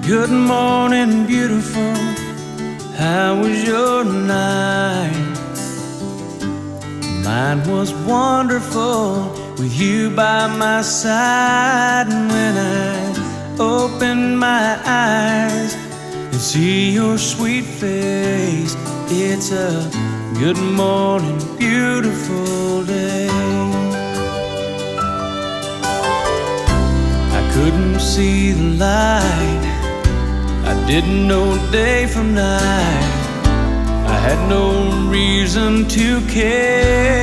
Good morning, beautiful. How was your night? Mine was wonderful with you by my side. And when I open my eyes and see your sweet face, it's a good morning, beautiful day. I couldn't see the light, I didn't know day from night, I had no reason to care.